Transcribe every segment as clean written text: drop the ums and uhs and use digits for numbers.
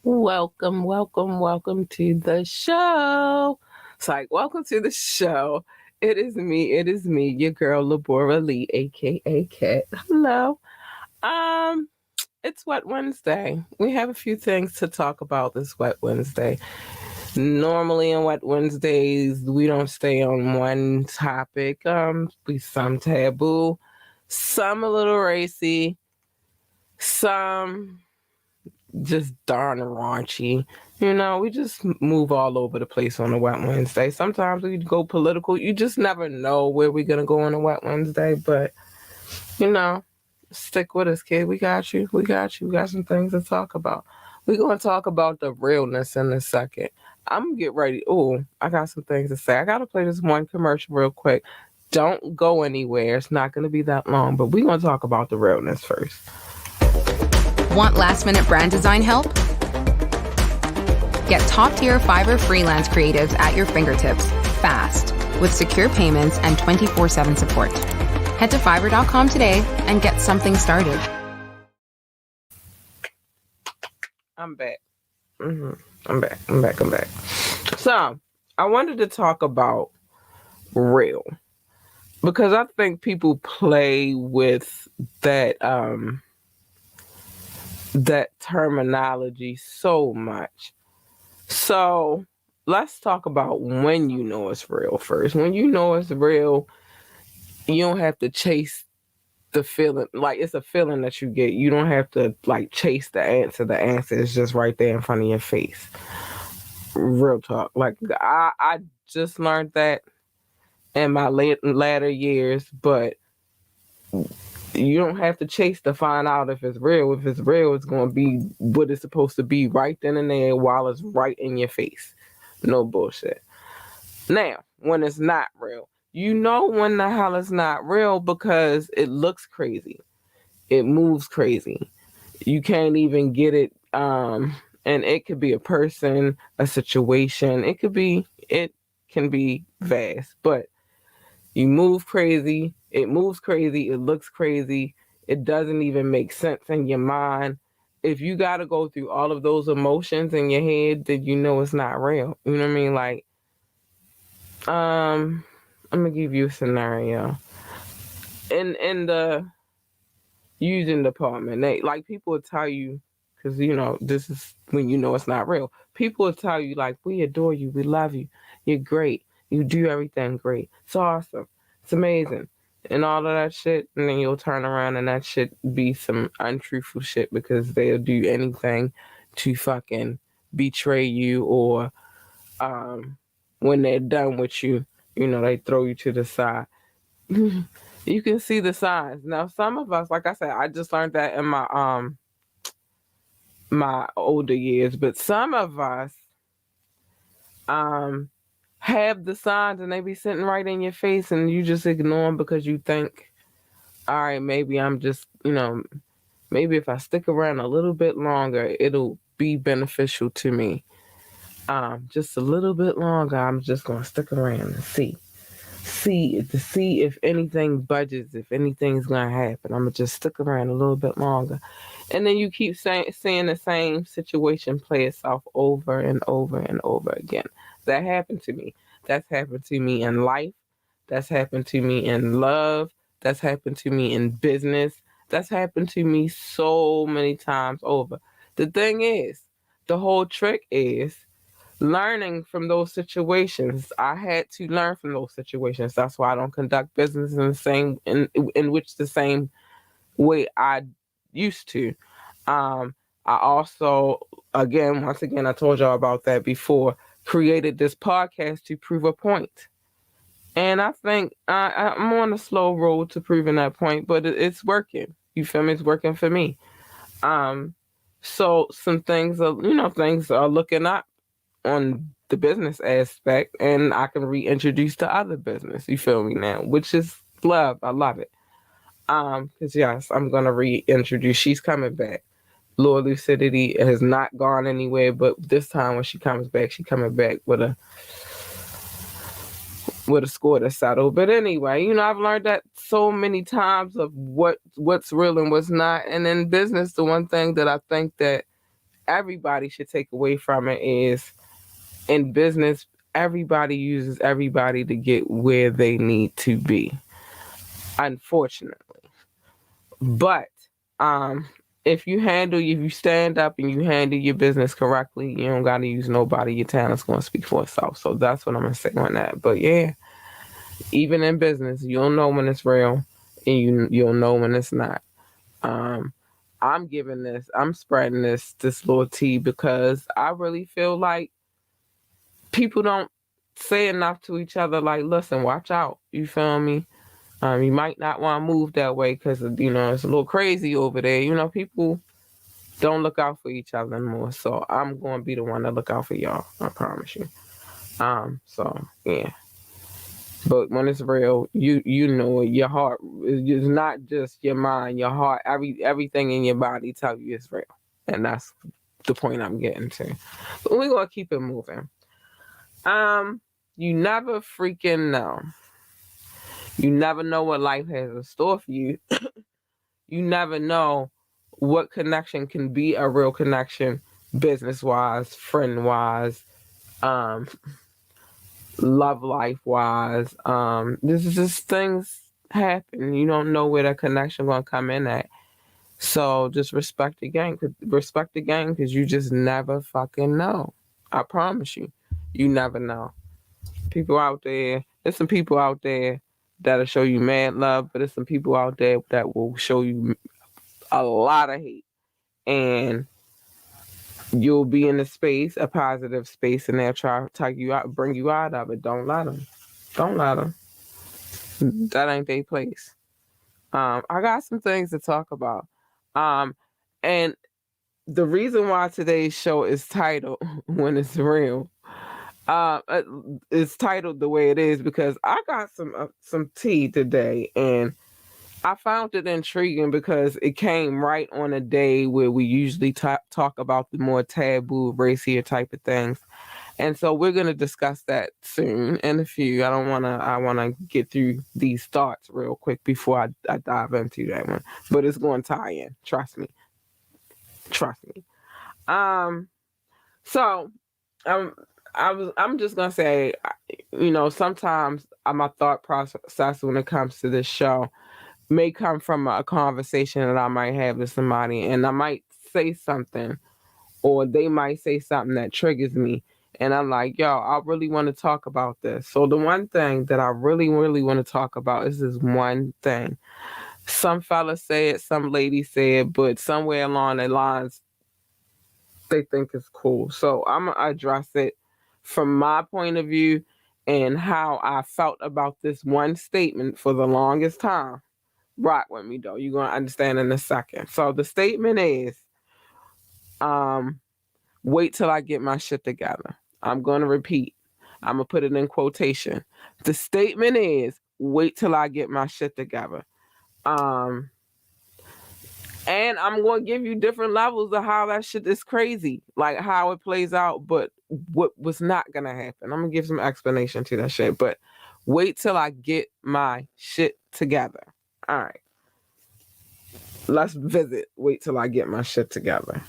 Welcome to the show. It's like, welcome to the show. It is me, your girl, Labora Lee, aka Kat. Hello. Um, it's Wet Wednesday. We have a few things to talk about this Wet Wednesday. Normally on Wet Wednesdays, we don't stay on one topic. We some taboo, some a little racy, some just darn raunchy. We just move all over the place on a Wet Wednesday. Sometimes we go political. You just never know where we're gonna go on a Wet Wednesday, but you know, stick with us, kid. We got you. We got you. We got some things to talk about. We're gonna talk about the realness in a second. I'm gonna get ready. Oh, I got some things to say. I gotta play this one commercial real quick. Don't go anywhere. It's not gonna be that long, but we're gonna talk about the realness first. Want last minute brand design help? Get top tier Fiverr freelance creatives at your fingertips fast with secure payments and 24/7 support. Head to fiverr.com today and get something started. I'm back. I'm back. So, I wanted to talk about real because I think people play with that terminology so much. So, let's talk about when you know it's real first. When you know it's real, you don't have to chase the feeling. Like, it's a feeling that you get. You don't have to like chase the answer. The answer is just right there in front of your face. Real talk. Like, I just learned that in my latter years, but you don't have to chase to find out if it's real. If it's real, it's going to be what it's supposed to be right then and there while it's right in your face. No bullshit. Now, when it's not real, you know when the hell it's not real because it looks crazy. It moves crazy. You can't even get it. And it could be a person, a situation. It can be vast, but you move crazy. It moves crazy. It looks crazy. It doesn't even make sense in your mind. If you got to go through all of those emotions in your head, then you know it's not real. You know what I mean? Like, I'm gonna give you a scenario. In the using department, they like people will tell you because this is when you know it's not real. People will tell you like, "We adore you. We love you. You're great. You do everything great. It's awesome. It's amazing." And all of that shit, and then you'll turn around and that shit be some untruthful shit because they'll do anything to fucking betray you or when they're done with you, they throw you to the side. You can see the signs. Now, some of us, like I said, I just learned that in my older years, but some of us um have the signs and they be sitting right in your face and you just ignore them because you think, all right, maybe I'm just, maybe if I stick around a little bit longer, it'll be beneficial to me. Just a little bit longer, I'm just gonna stick around and see if anything budges, if anything's gonna happen. I'm gonna just stick around a little bit longer, and then you keep seeing the same situation play itself over and over and over again. That happened to me. That's happened to me in life. That's happened to me in love. That's happened to me in business. That's happened to me so many times over. The thing is, the whole trick is learning from those situations. I had to learn from those situations. That's why I don't conduct business in the same in which the same way I used to. I also, once again, I told y'all about that before. Created this podcast to prove a point, and I think I'm on a slow road to proving that point, but it's working. You feel me? It's working for me. Um, so some things are looking up on the business aspect, and I can reintroduce to other business. You feel me now? Which is love. I love it. Because yes, I'm gonna reintroduce. She's coming back. Lurlucidity has not gone anywhere, but this time when she comes back, she coming back with a score to settle. But anyway, I've learned that so many times of what's real and what's not. And in business, the one thing that I think that everybody should take away from it is in business, everybody uses everybody to get where they need to be, unfortunately. But um, if you stand up and you handle your business correctly, you don't got to use nobody. Your talent's going to speak for itself. So that's what I'm going to say on that. But yeah, even in business, you'll know when it's real and you'll know when it's not. Um, I'm spreading this little tea because I really feel like people don't say enough to each other. Like, listen, watch out. You feel me? You might not want to move that way because it's a little crazy over there. People don't look out for each other anymore. So I'm going to be the one to look out for y'all. I promise you. So yeah. But when it's real, you know it. Your heart is not just your mind. Your heart, everything in your body tell you it's real, and that's the point I'm getting to. But we're gonna keep it moving. You never freaking know. You never know what life has in store for you. You never know what connection can be a real connection, business wise, friend wise, um, love life wise. This is just things happen. You don't know where the connection gonna come in at. So just respect the game. Respect the game because you just never fucking know. I promise you, you never know. People out there, there's some people out there that'll show you mad love, but there's some people out there that will show you a lot of hate. And you'll be in a space, a positive space, and they'll try to take you out, bring you out of it. Don't let them. Don't let them. That ain't their place. I got some things to talk about. And the reason why today's show is titled "When It's Real," uh, uh, it's titled the way it is because I got some tea today, and I found it intriguing because it came right on a day where we usually talk about the more taboo, racier type of things. And so we're going to discuss that soon in a few. I want to get through these thoughts real quick before I dive into that one. But it's going to tie in. Trust me. Trust me. Um, so I'm just going to say, sometimes my thought process when it comes to this show may come from a conversation that I might have with somebody, and I might say something, or they might say something that triggers me, and I'm like, yo, I really want to talk about this. So the one thing that I really, really want to talk about is this one thing. Some fellas say it, some ladies say it, but somewhere along the lines, they think it's cool. So I'm gonna address it from my point of view and how I felt about this one statement for the longest time. Rock with me though. You're gonna understand in a second. So the statement is, um, wait till I get my shit together. I'm gonna repeat. I'm gonna put it in quotation. The statement is, wait till I get my shit together. Um, and I'm gonna give you different levels of how that shit is crazy, like how it plays out, but what was not gonna happen. I'm gonna give some explanation to that shit, but wait till I get my shit together. All right. Let's visit. Wait till I get my shit together.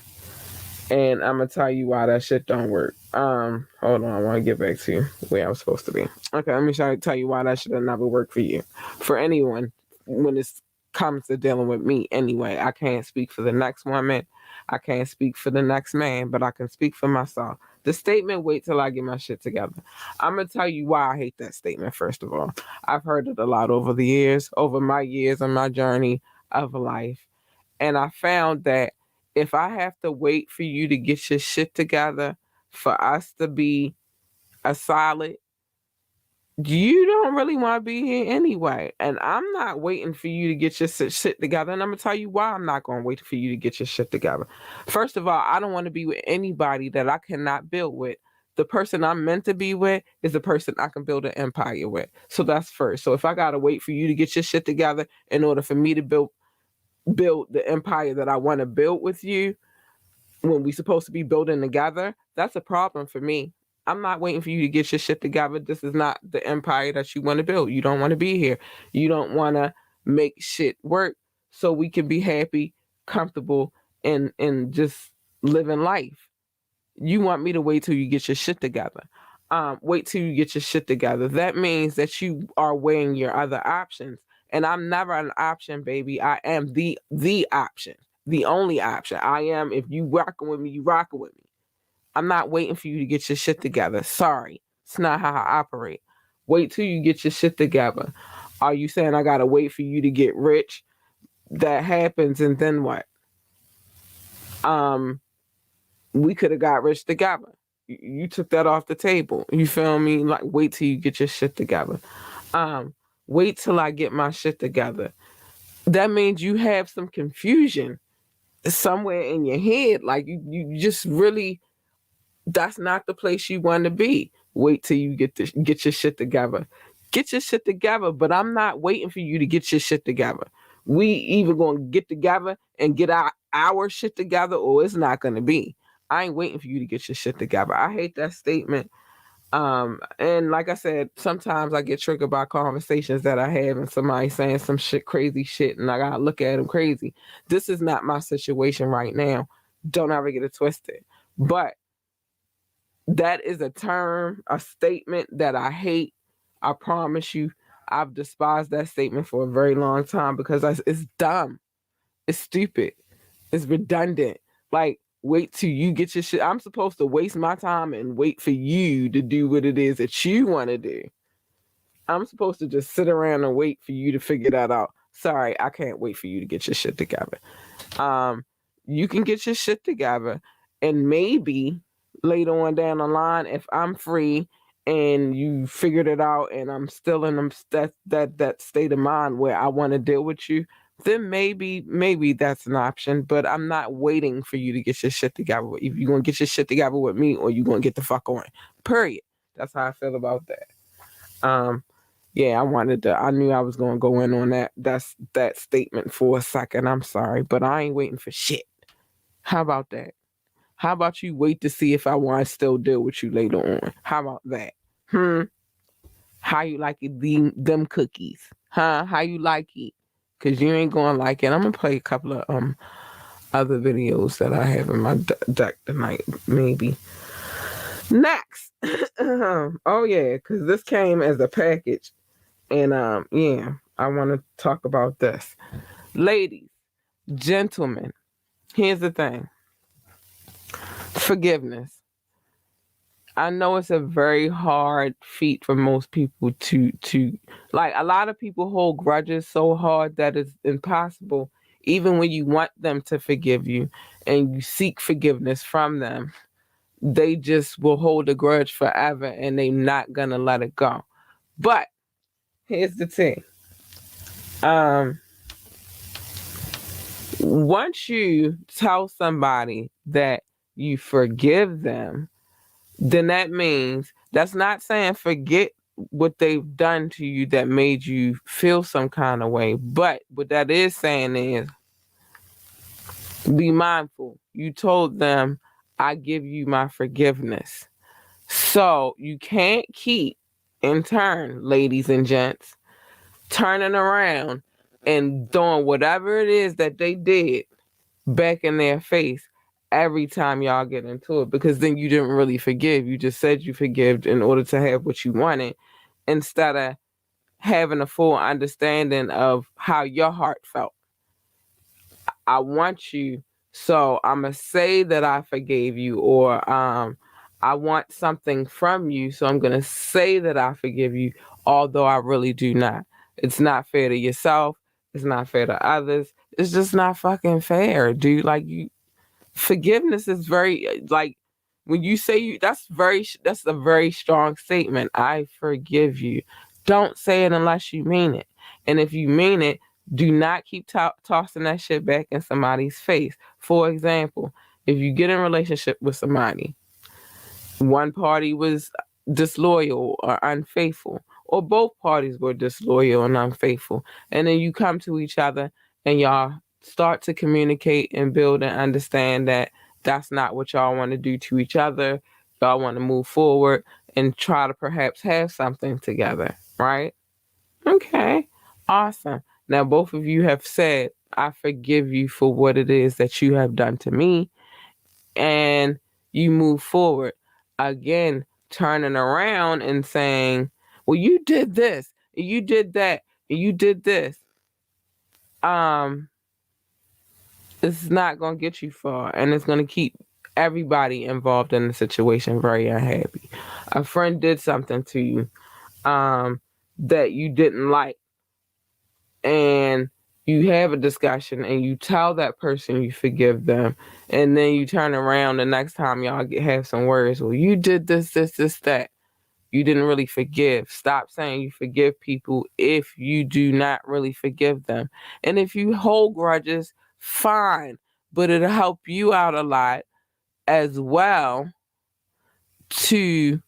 And I'm gonna tell you why that shit don't work. Hold on, I want to get back to where I was supposed to be. Okay, let me tell you why that shit will never work for you, for anyone. When it comes to dealing with me, anyway, I can't speak for the next woman, I can't speak for the next man, but I can speak for myself. The statement, "Wait till I get my shit together." I'm gonna tell you why I hate that statement. First of all, I've heard it a lot over the years, over my years and my journey of life, and I found that if I have to wait for you to get your shit together for us to be a solid, you don't really want to be here anyway. And I'm not waiting for you to get your shit together. And I'm going to tell you why I'm not going to wait for you to get your shit together. First of all, I don't want to be with anybody that I cannot build with. The person I'm meant to be with is the person I can build an empire with. So that's first. So if I got to wait for you to get your shit together in order for me to build the empire that I want to build with you, when we supposed to be building together, that's a problem for me. I'm not waiting for you to get your shit together. This is not the empire that you want to build. You don't want to be here. You don't want to make shit work so we can be happy, comfortable, and just living life. You want me to wait till you get your shit together. Wait till you get your shit together. That means that you are weighing your other options. And I'm never an option, baby. I am the option, the only option. I am. If you rocking with me, you rocking with me. I'm not waiting for you to get your shit together. Sorry, it's not how I operate. Wait till you get your shit together. Are you saying I gotta wait for you to get rich? That happens, and then what? Um, we could have got rich together. You took that off the table. You feel me? Like, wait till you get your shit together. Um, Wait till I get my shit together. That means you have some confusion somewhere in your head. Like you just really, that's not the place you want to be. Wait till you get your shit together. Get your shit together, but I'm not waiting for you to get your shit together. We either gonna get together and get our shit together, or it's not gonna be. I ain't waiting for you to get your shit together. I hate that statement. And like I said, sometimes I get triggered by conversations that I have and somebody saying some shit, crazy shit, and I gotta look at them crazy. This is not my situation right now. Don't ever get it twisted. But that is a term, a statement that I hate. I promise you, I've despised that statement for a very long time because it's dumb. It's stupid. It's redundant. Like, wait till you get your shit. I'm supposed to waste my time and wait for you to do what it is that you want to do. I'm supposed to just sit around and wait for you to figure that out. Sorry, I can't wait for you to get your shit together. You can get your shit together, and maybe later on down the line, if I'm free and you figured it out, and I'm still in that state of mind where I want to deal with you, then maybe that's an option. But I'm not waiting for you to get your shit together. If you're gonna get your shit together with me, or you gonna get the fuck on. Period. That's how I feel about that. Yeah, I knew I was gonna go in on that statement for a second. I'm sorry, but I ain't waiting for shit. How about that? How about you wait to see if I want to still deal with you later on? How about that? How you like it, them cookies? Huh? How you like it? Cause you ain't gonna like it. I'm gonna play a couple of other videos that I have in my deck tonight, maybe. Next. Oh yeah, cause this came as a package. And yeah, I want to talk about this. Ladies, gentlemen, here's the thing. Forgiveness. I know it's a very hard feat for most people to like. A lot of people hold grudges so hard that it's impossible, even when you want them to forgive you and you seek forgiveness from them. They just will hold a grudge forever and they're not gonna let it go. But here's the thing. Once you tell somebody that you forgive them, then that means, that's not saying forget what they've done to you that made you feel some kind of way. But what that is saying is, be mindful. You told them, I give you my forgiveness. So you can't keep, in turn, ladies and gents, turning around and doing whatever it is that they did back in their face every time y'all get into it, because then you didn't really forgive. You just said you forgave in order to have what you wanted, instead of having a full understanding of how your heart felt. I want you, so I'm gonna say that I forgave you, or I want something from you, so I'm gonna say that I forgive you, although I really do not. It's not fair to yourself. It's not fair to others. It's just not fucking fair, dude. Like, you, forgiveness is very, like, when you say you, that's a very strong statement. I forgive you. Don't say it unless you mean it. And if you mean it, do not keep tossing that shit back in somebody's face. For example, if you get in a relationship with somebody, one party was disloyal or unfaithful, or both parties were disloyal and unfaithful, and then you come to each other and y'all start to communicate and build and understand that that's not what y'all want to do to each other. Y'all want to move forward and try to perhaps have something together, right? Okay, awesome. Now both of you have said, I forgive you for what it is that you have done to me, and you move forward. Again, turning around and saying, well, you did this, you did that, you did this. It's not going to get you far, and it's going to keep everybody involved in the situation very unhappy. A friend did something to you that you didn't like, and you have a discussion and you tell that person you forgive them, and then you turn around the next time y'all have some words. Well, you did this, that. You didn't really forgive. Stop saying you forgive people if you do not really forgive them. And if you hold grudges, fine, but it'll help you out a lot as well to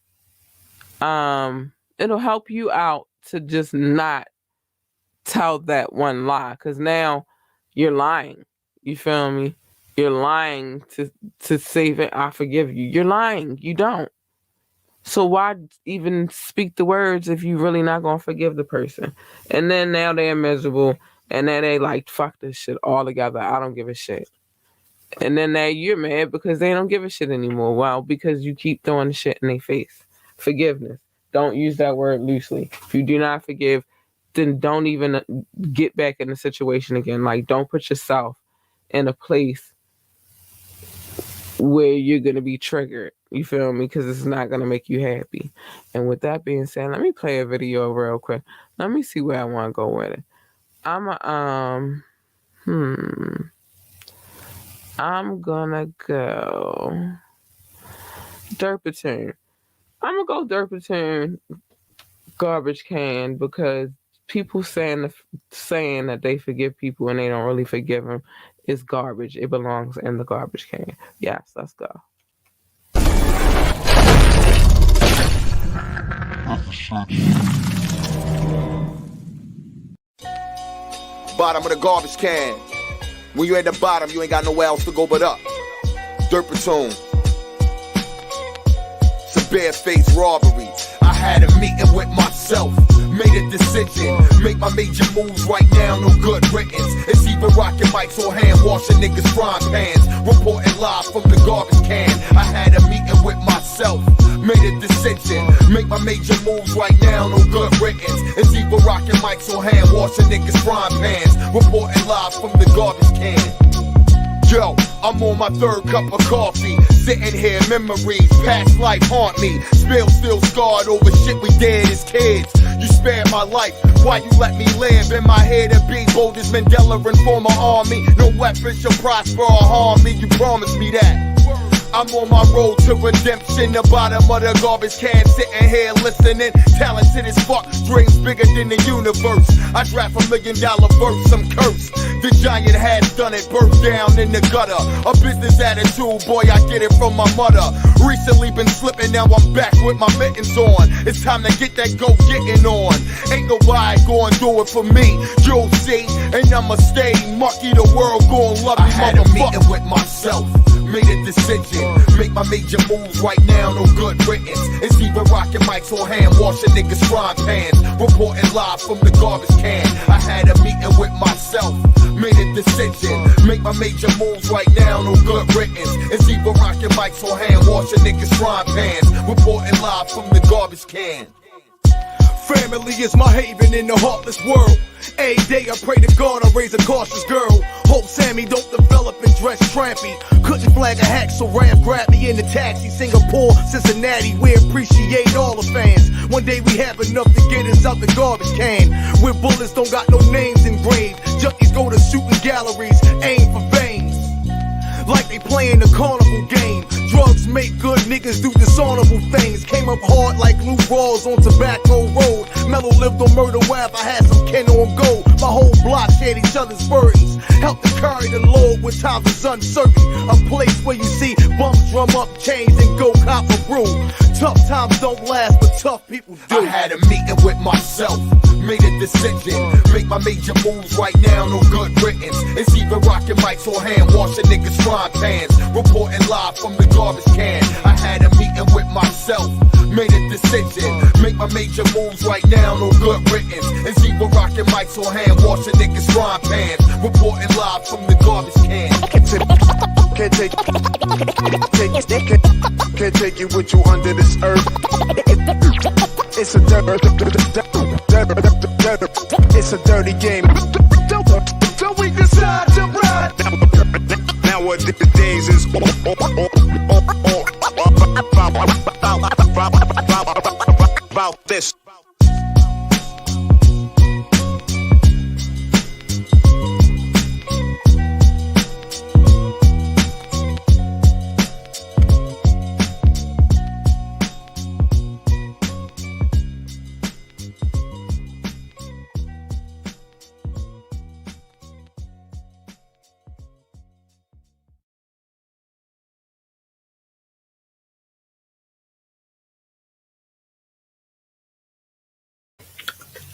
it'll help you out to just not tell that one lie, because now you're lying. You feel me? You're lying to say that I forgive you. You're lying. You don't. So why even speak the words if you really not gonna forgive the person? And then now they're miserable, and then they like, fuck this shit altogether. I don't give a shit. And then now you're mad because they don't give a shit anymore. Well, because you keep throwing the shit in their face. Forgiveness. Don't use that word loosely. If you do not forgive, then don't even get back in the situation again. Like, don't put yourself in a place where you're going to be triggered. You feel me? Because it's not going to make you happy. And with that being said, let me play a video real quick. Let me see where I want to go with it. I'm gonna go Derpatoon. I'm gonna go Derpatoon garbage can, because people saying that they forgive people and they don't really forgive them is garbage. It belongs in the garbage can. Yes, let's go. Bottom of the garbage can. When you're at the bottom, you ain't got nowhere else to go but up. Derpatoon. It's a barefaced robbery. I had a meeting with myself, made a decision, make my major moves right now, no good riddance. It's either rocking mics or hand washing niggas' frying pans, reporting live from the garbage can. I had a meeting with myself, made a decision, make my major moves right now, no good riddance. It's either rocking mics or hand washing niggas' frying pans, reporting live from the garbage can. Yo, I'm on my third cup of coffee, sitting here, memories, past life haunt me. Spill still scarred over shit we did as kids. You spared my life, why you let me live? In my head to be bold as Mandela and form my army. No weapon shall prosper or harm me, you promised me that. I'm on my road to redemption, the bottom of the garbage can, sitting here listening. Talented as fuck, dreams bigger than the universe. I draft $1 million verse, I'm cursed. The giant has done it, birthed down in the gutter. A business attitude, boy, I get it from my mother. Recently been slipping, now I'm back with my mittens on. It's time to get that go-getting on. Ain't nobody gonna do it for me, you'll see. And I'ma stay mucky, the world gon' love me, motherfucker. I had a meeting with myself, made a decision, make my major moves right now, no good riddance. It's either rocking mics or hand washing niggas' frying pans, reporting live from the garbage can. I had a meeting with myself, made a decision, make my major moves right now, no good riddance. It's either rocking mics or hand washing niggas' frying pans, reporting live from the garbage can. Family is my haven in the heartless world. Every day I pray to God I raise a cautious girl. Hope Sammy don't develop and dress trampy. Couldn't flag a hack, so Ram grabbed me in the taxi. Singapore, Cincinnati, we appreciate all the fans. One day we have enough to get us out the garbage can. Where bullets don't got no names engraved. Junkies go to shooting galleries, aim for veins. Like they playing a carnival game. Drugs make good niggas do dishonorable things. Came up hard like Lou Rawls on Tobacco Road. Mellow lived on Murder Web, I had some kin on go. My whole block shared each other's burdens. Helped to carry the load when times was uncertain. A place where you see bums drum up chains and go cop a brew. Tough times don't last, but tough people do. I had a meeting with myself, made a decision, make my major moves right now, no good riddance. It's either rocking mics or hand washing niggas' frying pans, reporting live from the garbage can. I had a meeting with myself, made a decision, make my major moves right now, no good riddance. It's either rocking mics or hand washing niggas' frying pans, reporting live from the garbage can. Can't take it with you under this earth. It's a dirty game. Don't we decide to ride? Nowadays is about this.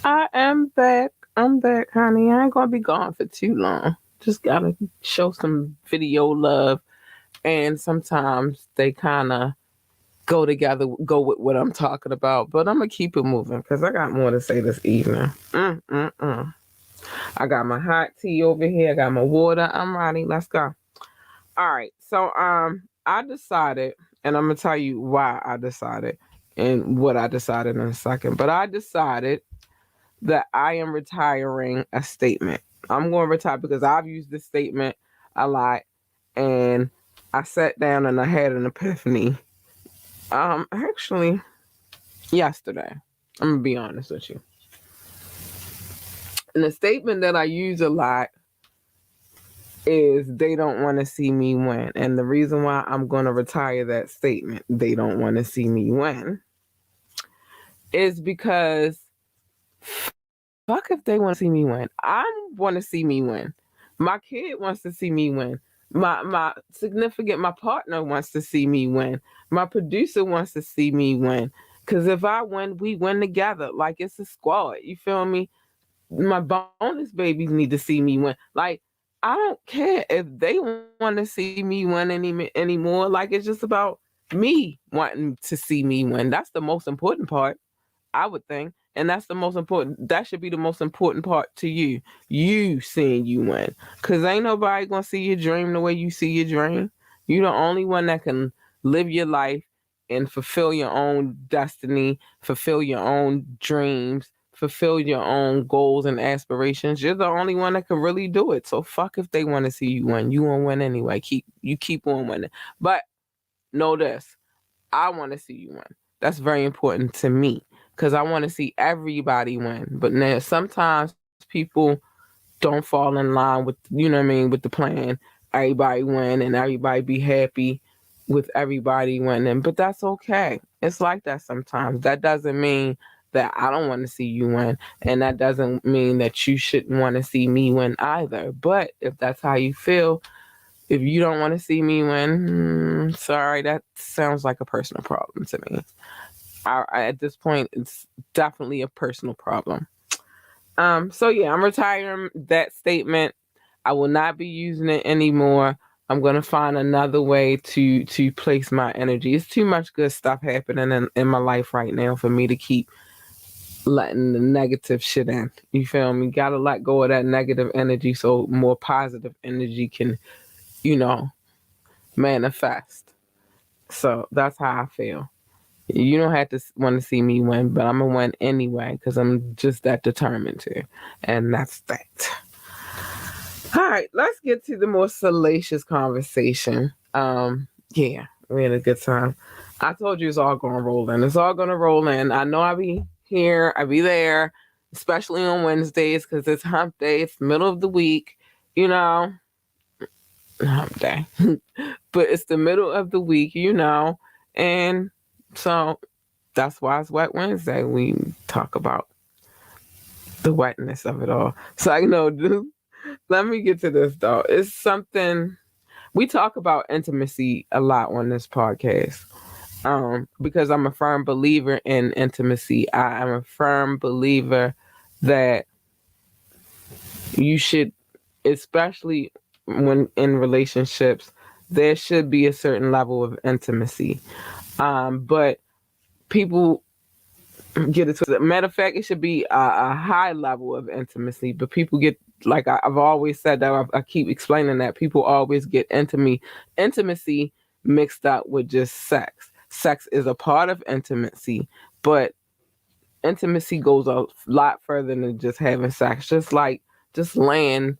I am back. I'm back, honey. I ain't gonna be gone for too long. Just gotta show some video love, and sometimes they kind of go together, go with what I'm talking about. But I'm gonna keep it moving because I got more to say this evening. I got my hot tea over here. I got my water. I'm ready. Let's go. All right. So I decided, and I'm gonna tell you why I decided and what I decided in a second. But I decided that I am retiring a statement. I'm going to retire because I've used this statement a lot, and I sat down and I had an epiphany. Actually, yesterday. I'm gonna be honest with you. And the statement that I use a lot is they don't want to see me win. And the reason why I'm going to retire that statement, they don't want to see me win, is because fuck if they want to see me win. I want to see me win. My kid wants to see me win. My significant, my partner wants to see me win. My producer wants to see me win. Because if I win, we win together. Like it's a squad. You feel me? My bonus babies need to see me win. Like, I don't care if they want to see me win anymore. Like, it's just about me wanting to see me win. That's the most important part, I would think. And that's the most important. That should be the most important part to you. You seeing you win. Because ain't nobody going to see your dream the way you see your dream. You're the only one that can live your life and fulfill your own destiny, fulfill your own dreams, fulfill your own goals and aspirations. You're the only one that can really do it. So fuck if they want to see you win. You won't win anyway. Keep on winning. But know this. I want to see you win. That's very important to me because I want to see everybody win. But now sometimes people don't fall in line with, you know what I mean, with the plan. Everybody win and everybody be happy with everybody winning. But that's okay. It's like that sometimes. That doesn't mean that I don't want to see you win. And that doesn't mean that you shouldn't want to see me win either. But if that's how you feel, if you don't want to see me win, sorry, that sounds like a personal problem to me. At this point, it's definitely a personal problem. So yeah, I'm retiring that statement. I will not be using it anymore. I'm gonna find another way to place my energy. It's too much good stuff happening in my life right now for me to keep letting the negative shit in. You feel me? Gotta let go of that negative energy so more positive energy can, manifest. So that's how I feel. You don't have to want to see me win, but I'm going to win anyway because I'm just that determined to. And that's that. All right, let's get to the more salacious conversation. Yeah, we had a good time. I told you it's all going to roll in. It's all going to roll in. I know I'll be here, I'll be there, especially on Wednesdays because it's hump day. It's middle of the week, hump day. But it's the middle of the week, and so that's why it's Wet Wednesday. We talk about the wetness of it all. So I know, let me get to this though. It's something we talk about intimacy a lot on this podcast. Because I'm a firm believer in intimacy. I am a firm believer that you should, especially when in relationships, there should be a certain level of intimacy. But people get it twisted. Matter of fact, it should be a high level of intimacy, but people get like I've always said that, I keep explaining that people always get intimacy mixed up with just sex. Sex is a part of intimacy, but intimacy goes a lot further than just having sex. Just laying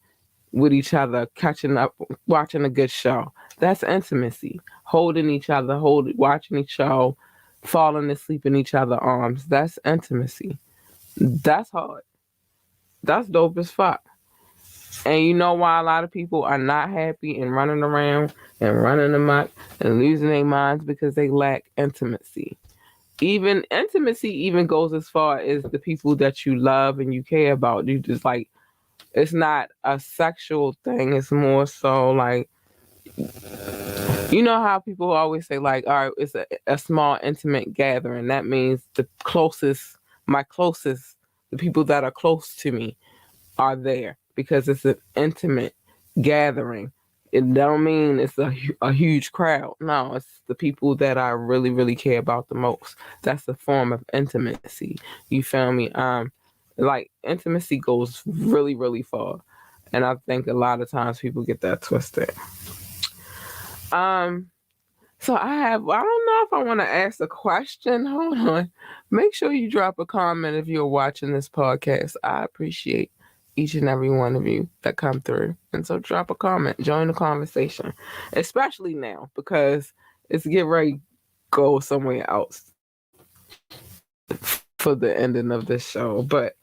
with each other, catching up, watching a good show. That's intimacy. Holding each other, watching each show, falling asleep in each other's arms. That's intimacy. That's hard. That's dope as fuck. And you know why a lot of people are not happy and running around and running amok and losing their minds? Because they lack intimacy. Even intimacy even goes as far as the people that you love and you care about. You just like, it's not a sexual thing. It's more so like, you know how people always say like, all right, it's a small intimate gathering. That means the people that are close to me are there because it's an intimate gathering. It don't mean it's a huge crowd. No, it's the people that I really, really care about the most. That's a form of intimacy. You feel me? Like intimacy goes really, really far. And I think a lot of times people get that twisted. So I don't know if I want to ask a question. Hold on. Make sure you drop a comment if you're watching this podcast. I appreciate each and every one of you that come through. And so drop a comment, join the conversation, especially now because it's getting ready to go somewhere else for the ending of this show. But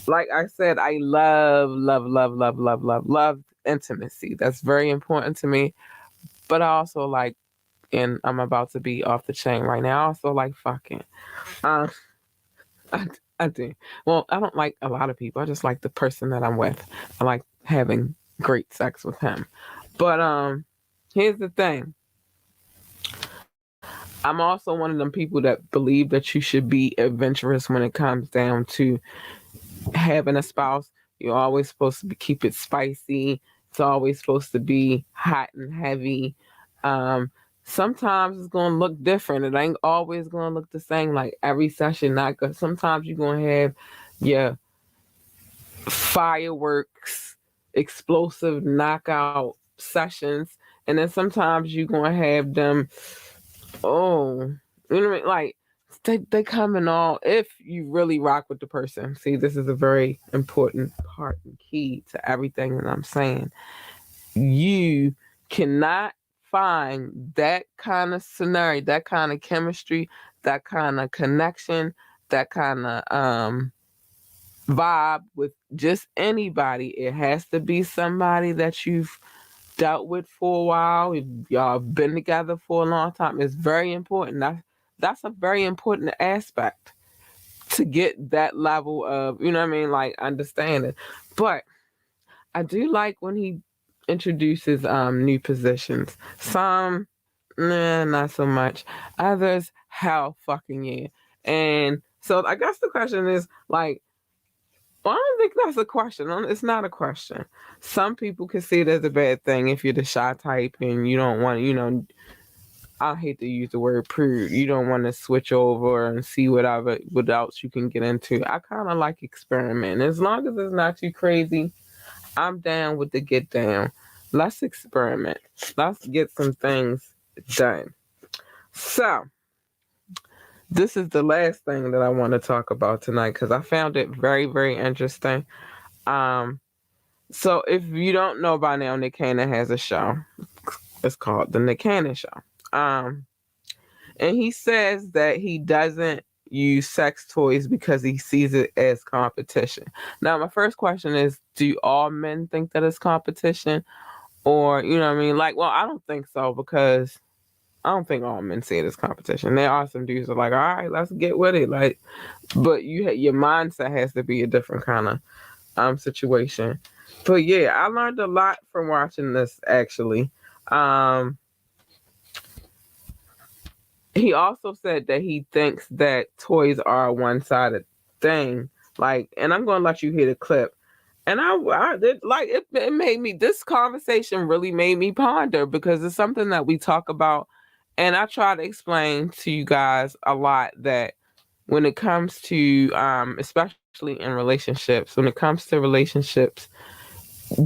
like I said, I love intimacy. That's very important to me. But I also like, and I'm about to be off the chain right now, I also like fucking. I do. Well, I don't like a lot of people. I just like the person that I'm with. I like having great sex with him. But here's the thing. I'm also one of them people that believe that you should be adventurous when it comes down to having a spouse. You're always supposed to keep it spicy. It's always supposed to be hot and heavy. Sometimes it's going to look different. It ain't always going to look the same. Like every session, not good. Sometimes you're going to have your fireworks, explosive knockout sessions. And then sometimes you're going to have them, you know what I mean? Like they come in all, if you really rock with the person. See, this is a very important part and key to everything that I'm saying. You cannot find that kind of scenario, that kind of chemistry, that kind of connection, that kind of vibe with just anybody. It has to be somebody that you've dealt with for a while. Y'all been together for a long time. It's very important. That's a very important aspect to get that level of, you know what I mean, like understanding. But I do like when he introduces new positions. Some, nah, not so much. Others, hell fucking yeah. And so I guess the question is like, well, I don't think that's a question. It's not a question. Some people can see it as a bad thing if you're the shy type and you don't want, I hate to use the word prude. You don't want to switch over and see what else you can get into. I kind of like experimenting. As long as it's not too crazy, I'm down with the get down. Let's experiment. Let's get some things done. So, this is the last thing that I want to talk about tonight because I found it very, very interesting. So, if you don't know by now, Nick Cannon has a show. It's called The Nick Cannon Show. And he says that he doesn't use sex toys because he sees it as competition. Now, my first question is, do all men think that it's competition? Or, you know what I mean? Like, well, I don't think so because I don't think all men see it as competition. There are some dudes that are like, all right, let's get with it. Like, but your mindset has to be a different kind of situation. But yeah, I learned a lot from watching this actually. He also said that he thinks that toys are a one-sided thing. Like, and I'm going to let you hear the clip. And I did, like, it made me, this conversation really made me ponder because it's something that we talk about. And I try to explain to you guys a lot that when it comes to, especially especially in relationships. When it comes to relationships,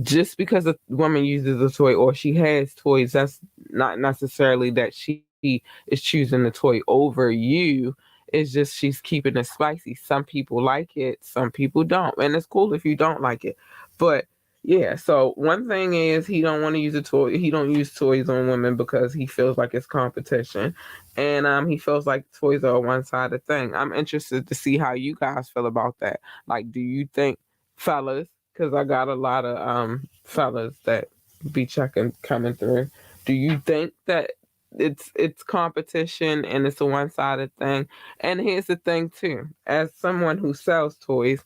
just because a woman uses a toy or she has toys, that's not necessarily that she is choosing the toy over you. It's just she's keeping it spicy. Some people like it, some people don't, and it's cool if you don't like it. But yeah, so one thing is he don't want to use a toy. He don't use toys on women because he feels like it's competition, and he feels like toys are a one-sided thing. I'm interested to see how you guys feel about that. Like, do you think, fellas? Because I got a lot of fellas that be checking coming through. Do you think that it's competition and it's a one-sided thing? And here's the thing too, as someone who sells toys,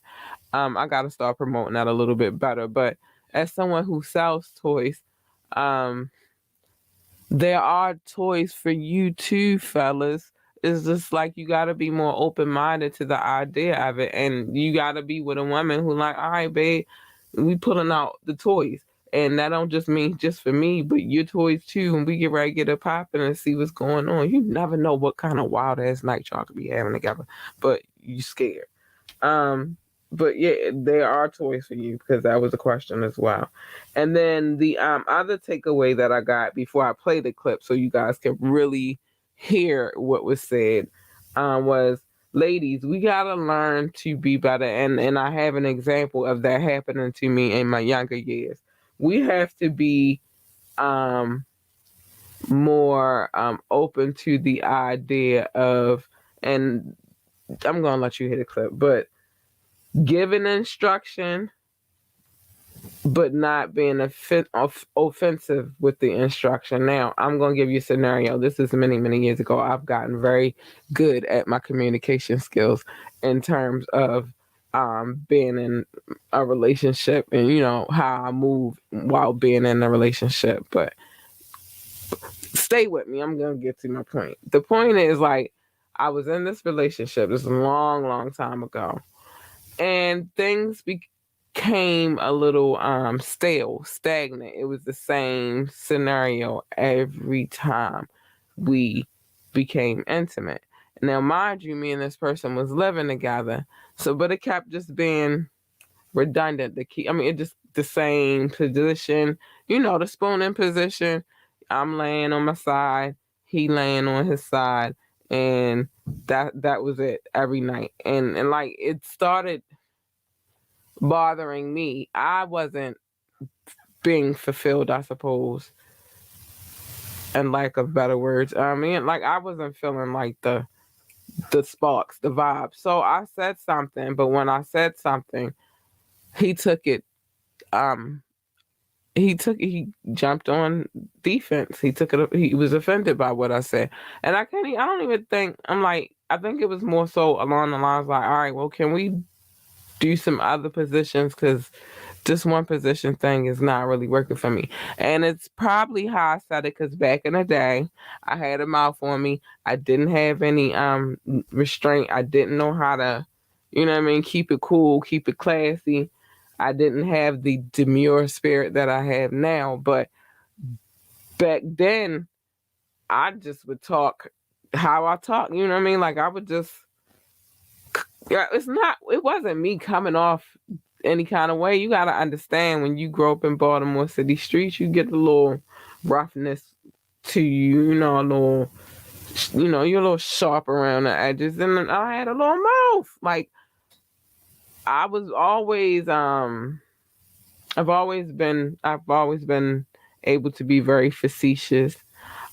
I gotta start promoting that a little bit better. But as someone who sells toys, um, there are toys for you too, fellas. It's just like you gotta be more open minded to the idea of it, and you gotta be with a woman who like, all right, babe, we pulling out the toys, and that don't just mean just for me, but your toys too. And we get ready to get it popping and see what's going on. You never know what kind of wild ass night y'all could be having together, but you scared. Um, but yeah, there are toys for you because that was a question as well. And then the other takeaway that I got before I play the clip, so you guys can really hear what was said, was ladies, we gotta learn to be better. And I have an example of that happening to me in my younger years. We have to be more open to the idea of, and I'm gonna let you hear the clip, but giving instruction, but not being offensive with the instruction. Now, I'm going to give you a scenario. This is many, many years ago. I've gotten very good at my communication skills in terms of being in a relationship and, you know, how I move while being in a relationship. But stay with me. I'm going to get to my point. The point is, like, I was in this relationship this long, long time ago, and things became a little stale, stagnant. It was the same scenario every time we became intimate. Now, mind you, me and this person was living together, so but it kept just being redundant. It just the same position, you know, the spooning position. I'm laying on my side, he laying on his side, and that was it every night. And like it started bothering me. I wasn't being fulfilled, I suppose, and lack of better words. I mean, like I wasn't feeling like the sparks, the vibe. So I said something, but when I said something, he took it. Um, he jumped on defense. He took it. He was offended by what I said, and I can't. I don't even think. I'm like. I think it was more so along the lines like, all right, well, can we do some other positions because this one position thing is not really working for me. And it's probably how I said it because back in the day, I had a mouth on me. I didn't have any restraint. I didn't know how to, you know what I mean, keep it cool, keep it classy. I didn't have the demure spirit that I have now. But back then, I just would talk how I talk. You know what I mean? Like I would just, yeah, it wasn't me coming off any kind of way. You got to understand when you grow up in Baltimore City streets, you get a little roughness to you, you know, a little, you know, you're a little sharp around the edges. And I had a little mouth. Like, I was always, I've always been able to be very facetious.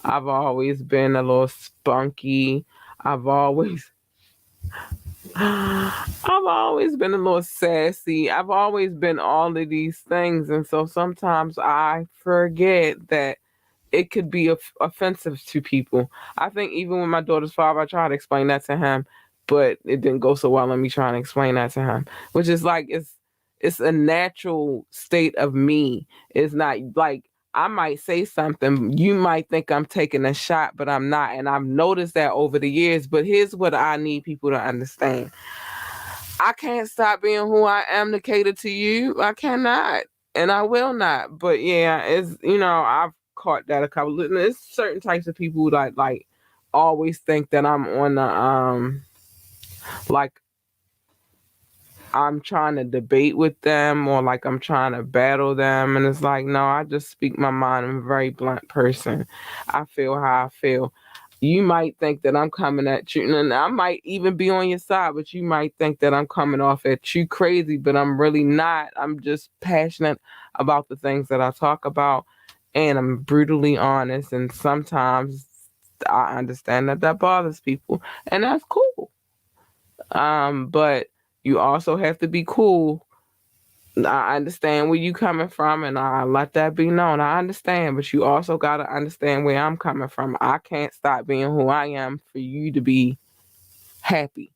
I've always been a little spunky. I've always been a little sassy. I've always been all of these things. And so sometimes I forget that it could be offensive to people. I think even with my daughter's father, I tried to explain that to him, but it didn't go so well in me trying to explain that to him, which is like, it's a natural state of me. It's not like I might say something, you might think I'm taking a shot, but I'm not. And I've noticed that over the years. But here's what I need people to understand. I can't stop being who I am to cater to you. I cannot. And I will not. But yeah, it's, you know, I've caught that a couple of, there's certain types of people that like always think that I'm on the like I'm trying to debate with them or like I'm trying to battle them. And it's like, no, I just speak my mind. I'm a very blunt person. I feel how I feel. You might think that I'm coming at you, and I might even be on your side, but you might think that I'm coming off at you crazy, but I'm really not. I'm just passionate about the things that I talk about, and I'm brutally honest. And sometimes I understand that that bothers people, and that's cool. But you also have to be cool. I understand where you coming from, and I let that be known. I understand, but you also gotta understand where I'm coming from. I can't stop being who I am for you to be happy.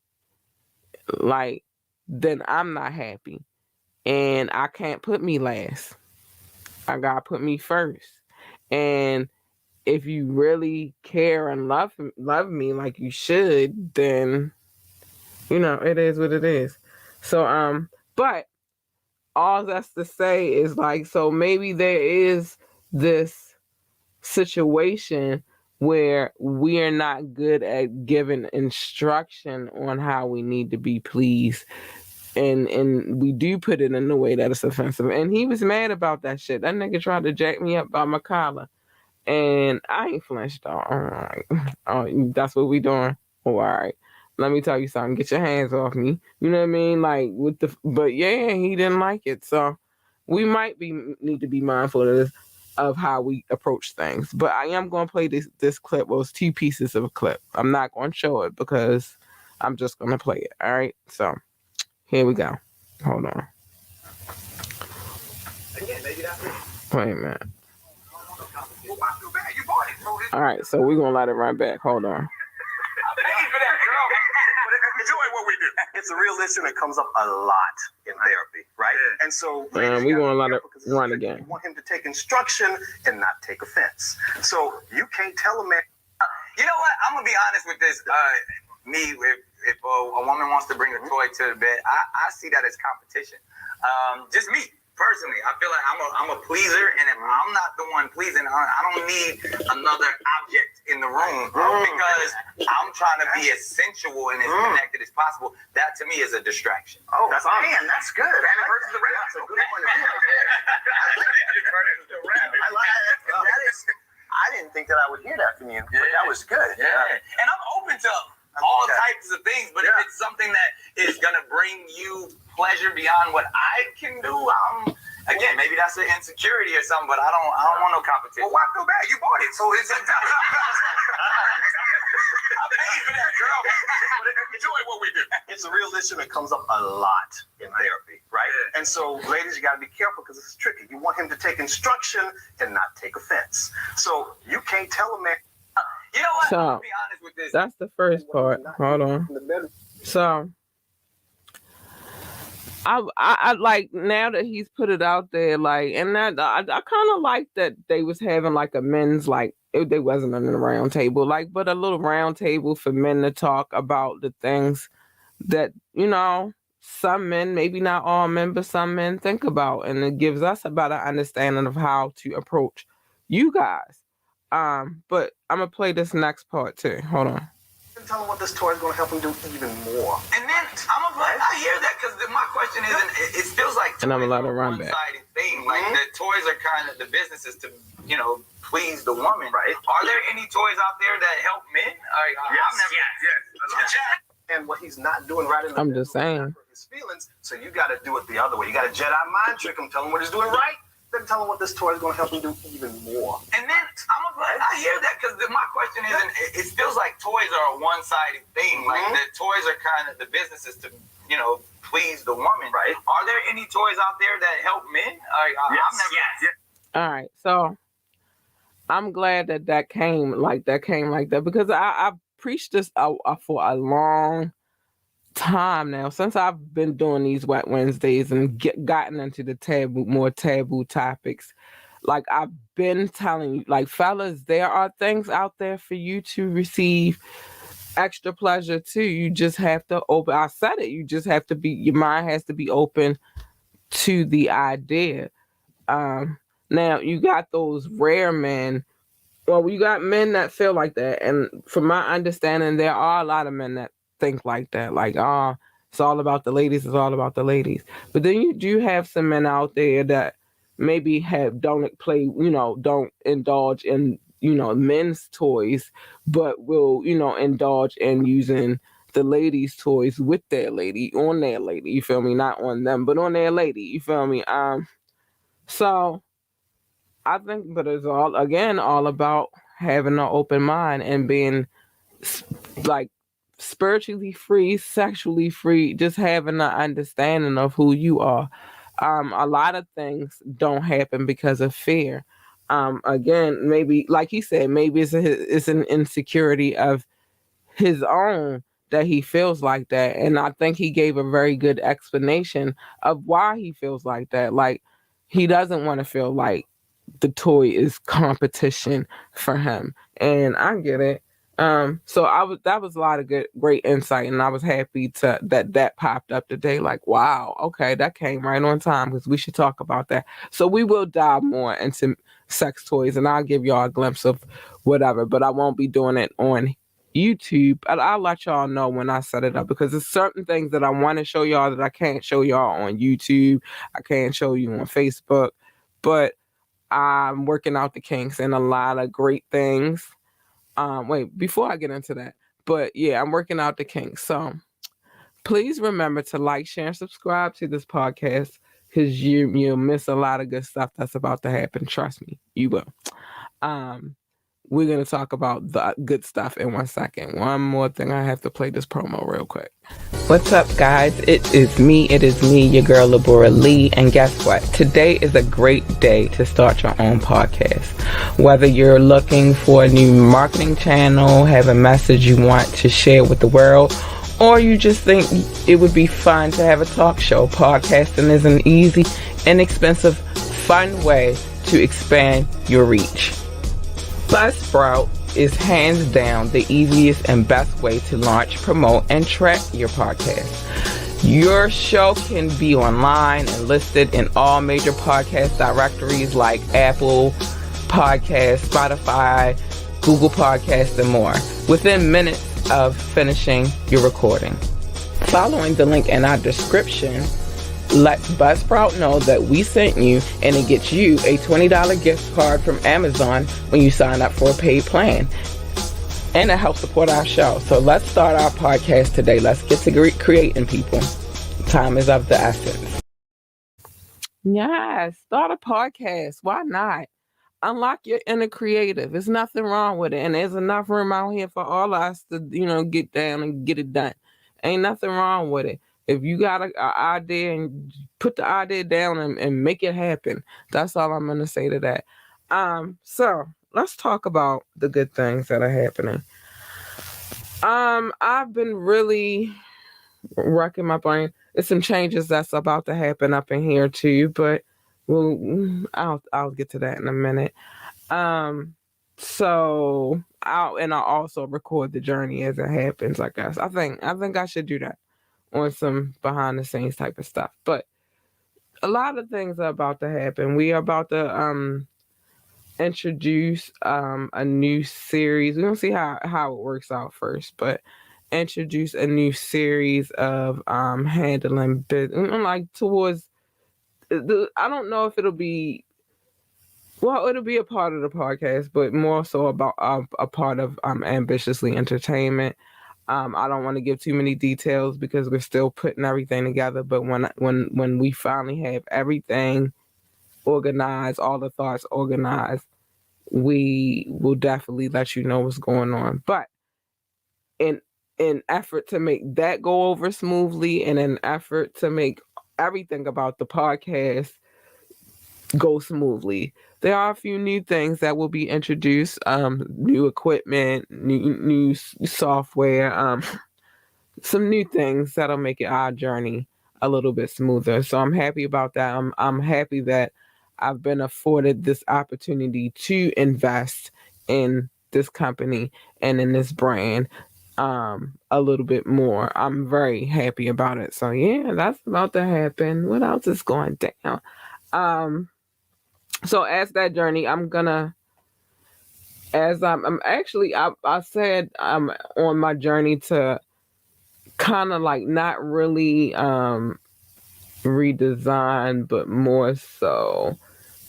Like, then I'm not happy, and I can't put me last. I gotta put me first. And if you really care and love me like you should, then it is what it is. So but all that's to say is like, so maybe there is this situation where we're not good at giving instruction on how we need to be pleased, and we do put it in a way that is offensive. And he was mad about that shit. That nigga tried to jack me up by my collar, and I ain't flinched. All right, oh, that's what we doing. Oh, all right. Let me tell you something. Get your hands off me. You know what I mean? Like but yeah, he didn't like it. So we might need to be mindful of this, of how we approach things. But I am going to play this clip. Well, it's 2 pieces of a clip. I'm not going to show it because I'm just going to play it. All right. So here we go. Hold on. Wait a minute. All right. So we're going to let it run back. Hold on. Enjoy what we do. It's a real issue that comes up a lot in therapy, right? Yeah. And so we're going to let it run again. You want him to take instruction and not take offense. So you can't tell a man. You know what? I'm going to be honest with this. If a woman wants to bring a toy to the bed, I see that as competition. Just me. Personally, I feel like I'm a pleaser, and if I'm not the one pleasing, I don't need another object in the room because I'm trying to be as sensual and as connected as possible. That to me is a distraction. Oh, that's good. Rabbit versus the rabbit. That's a good point of view. I didn't think that I would hear that from you, but that was good. Yeah, and I'm open to all types of things, but if it's something that is gonna bring you pleasure beyond what I can do, again, maybe that's an insecurity or something, but I don't want no competition. Well, why feel bad? You bought it, so it's I paid for that, girl. Enjoy what we do. It's a real issue that comes up a lot in therapy, right? Yeah. And so, ladies, you got to be careful because it's tricky. You want him to take instruction and not take offense. So you can't tell a man. You know what? So, I'll be honest with this. That's the first part. Hold on. So I like, now that he's put it out there, like, and that I kind of like that they was having like a men's, like, they wasn't on a round table, like, but a little round table for men to talk about the things that, some men, maybe not all men, but some men think about, and it gives us a better understanding of how to approach you guys. But I'm gonna play this next part too. Hold on. Tell him what this toy is going to help him do even more. And then I hear that because my question is, it feels like and I'm allowed to run back. One-sided thing. Like the toys are kind of the business is to please the woman. Right. Are there any toys out there that help men? Yes. And what he's not doing right in the I'm just saying. His feelings. So you got to do it the other way. You got to Jedi mind trick him, tell him what he's doing right. Then tell him what this toy is going to help him do even more. And then I hear that because my question is, it feels like toys are a one-sided thing. Like the toys are kind of the business is to please the woman. Right. Are there any toys out there that help men? Yes. All right, so I'm glad that came like that because I preached this for a long time now, since I've been doing these Wet Wednesdays and gotten into the more taboo topics. Like, I've been telling you, like, fellas, there are things out there for you to receive extra pleasure too. You just have to open. I said it. You just have to be. Your mind has to be open to the idea. Now you got those rare men. Well, you got men that feel like that, and from my understanding, there are a lot of men that think like that. Like, It's all about the ladies. It's all about the ladies. But then you do have some men out there that maybe don't indulge in, men's toys, but will, indulge in using the ladies' toys with their lady, on their lady, you feel me? Not on them, but on their lady, you feel me? So I think, but it's all about having an open mind and being like spiritually free, sexually free, just having an understanding of who you are. A lot of things don't happen because of fear. Again, maybe like he said, maybe it's an insecurity of his own that he feels like that. And I think he gave a very good explanation of why he feels like that. Like he doesn't want to feel like the toy is competition for him. And I get it. So that was a lot of great insight, and I was happy that popped up today. Like, wow, okay, that came right on time because we should talk about that. So we will dive more into sex toys, and I'll give y'all a glimpse of whatever, but I won't be doing it on YouTube. I'll let y'all know when I set it up because there's certain things that I want to show y'all that I can't show y'all on YouTube. I can't show you on Facebook, but I'm working out the kinks and a lot of great things. Wait, before I get into that, but yeah, I'm working out the kinks. So please remember to like, share, and subscribe to this podcast because you'll miss a lot of good stuff that's about to happen. Trust me, you will. We're going to talk about the good stuff in 1 second. One more thing, I have to play this promo real quick. What's up, guys? It is me, your girl, Labora Lee. And guess what? Today is a great day to start your own podcast. Whether you're looking for a new marketing channel, have a message you want to share with the world, or you just think it would be fun to have a talk show, podcasting is an easy, inexpensive, fun way to expand your reach. Buzzsprout is hands down the easiest and best way to launch, promote, and track your podcast. Your show can be online and listed in all major podcast directories like Apple Podcasts, Spotify, Google Podcasts, and more within minutes of finishing your recording. Following the link in our description, let Buzzsprout know that we sent you, and it gets you a $20 gift card from Amazon when you sign up for a paid plan. And it helps support our show. So let's start our podcast today. Let's get to creating, people. Time is of the essence. Yes, start a podcast. Why not? Unlock your inner creative. There's nothing wrong with it. And there's enough room out here for all of us to, get down and get it done. Ain't nothing wrong with it. If you got an idea and put the idea down and make it happen. That's all I'm going to say to that. So let's talk about the good things that are happening. I've been really wrecking my brain. There's some changes that's about to happen up in here too, but I'll get to that in a minute. So I'll also record the journey as it happens, I guess. I think I should do that on some behind the scenes type of stuff. But a lot of things are about to happen. We are about to introduce a new series. We're gonna see how it works out first, but introduce a new series of handling business, like towards I don't know if it'll be a part of the podcast, but more so about a part of Ambitiously Entertainment. I don't want to give too many details because we're still putting everything together. But when we finally have everything organized, all the thoughts organized, we will definitely let you know what's going on. But in effort to make that go over smoothly, and an effort to make everything about the podcast go smoothly, there are a few new things that will be introduced, new equipment, new software, some new things that'll make our journey a little bit smoother. So I'm happy about that. I'm happy that I've been afforded this opportunity to invest in this company and in this brand a little bit more. I'm very happy about it. So yeah, that's about to happen. What else is going down? So as that journey, I said I'm on my journey to kind of like not really redesign, but more so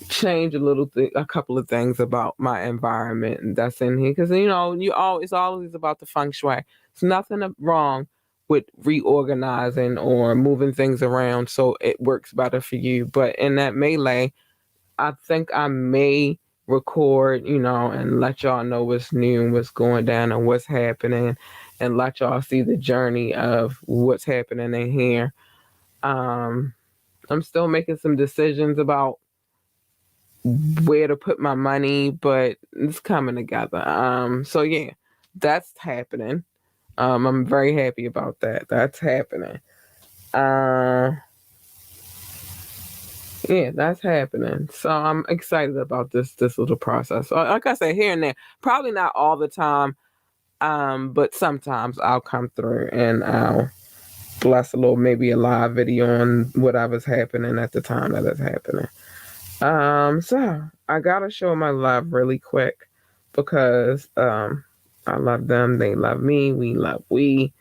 change a couple of things about my environment that's in here. Because it's always about the feng shui. It's nothing wrong with reorganizing or moving things around so it works better for you. But in that melee, I think I may record, and let y'all know what's new and what's going down and what's happening, and let y'all see the journey of what's happening in here. I'm still making some decisions about where to put my money, but it's coming together. So yeah, that's happening. I'm very happy about that. That's happening. Yeah, that's happening. So I'm excited about this little process. So, like I said, here and there, probably not all the time, but sometimes I'll come through and I'll bless maybe a live video on whatever's happening at the time that it's happening. So I gotta show my love really quick because I love them, they love me, we.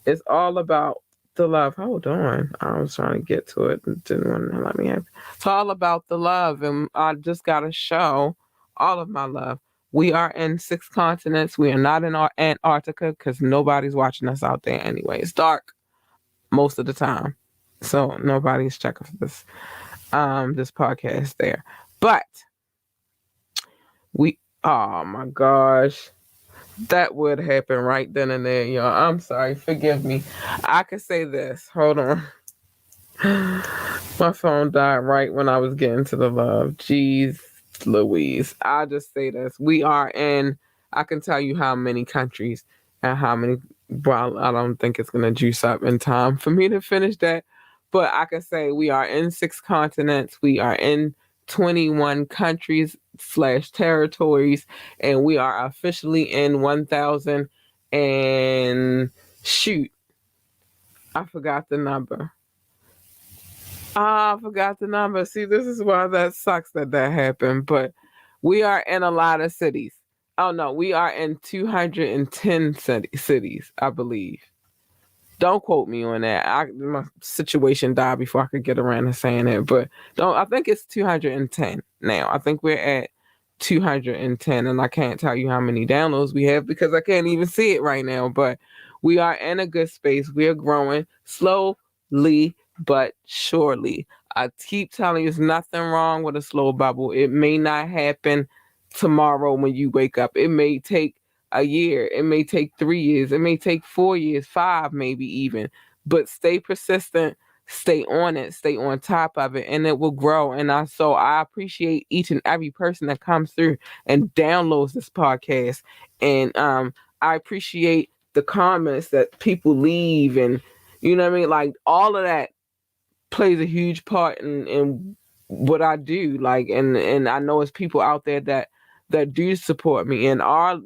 It's all about the love. Hold on. I was trying to get to it and didn't want to let me have it. It's all about the love, and I just gotta show all of my love. We are in 6 continents. We are not in Antarctica because nobody's watching us out there anyway. It's dark most of the time, so nobody's checking for this podcast there. But oh my gosh, that would happen right then and there, y'all. I'm sorry, forgive me. I could say this. Hold on. My phone died right when I was getting to the love. Jeez Louise. I'll just say this. We are in, I can tell you how many countries and how many, well, I don't think it's going to juice up in time for me to finish that. But I can say we are in 6 continents. We are in 21 countries / territories, and we are officially in 1,000 and shoot, I forgot the number. I forgot the number. See, this is why that sucks that happened. But we are in a lot of cities. Oh no, we are in 210 cities, I believe. Don't quote me on that. My situation died before I could get around to saying it. But I think it's 210 now. I think we're at 210, and I can't tell you how many downloads we have because I can't even see it right now. But we are in a good space. We are growing slowly but surely. I keep telling you, there's nothing wrong with a slow bubble. It may not happen tomorrow when you wake up. It may take a year. It may take 3 years. It may take 4 years, 5 maybe even. But stay persistent. Stay on it. Stay on top of it, and it will grow. And I appreciate each and every person that comes through and downloads this podcast. And I appreciate the comments that people leave, and you know what I mean. Like all of that plays a huge part in what I do. Like, and I know it's people out there that do support me and are,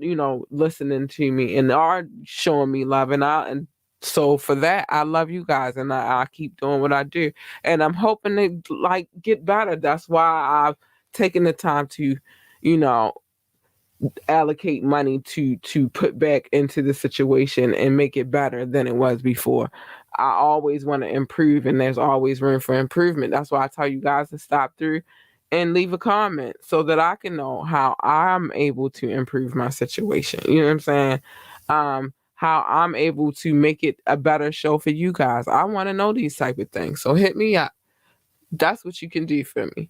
listening to me and are showing me love. And so for that, I love you guys, and I keep doing what I do. And I'm hoping to like get better. That's why I've taken the time to, allocate money to put back into the situation and make it better than it was before. I always want to improve, and there's always room for improvement. That's why I tell you guys to stop through and leave a comment so that I can know how I'm able to improve my situation. You know what I'm saying? How I'm able to make it a better show for you guys. I want to know these type of things. So hit me up. That's what you can do for me.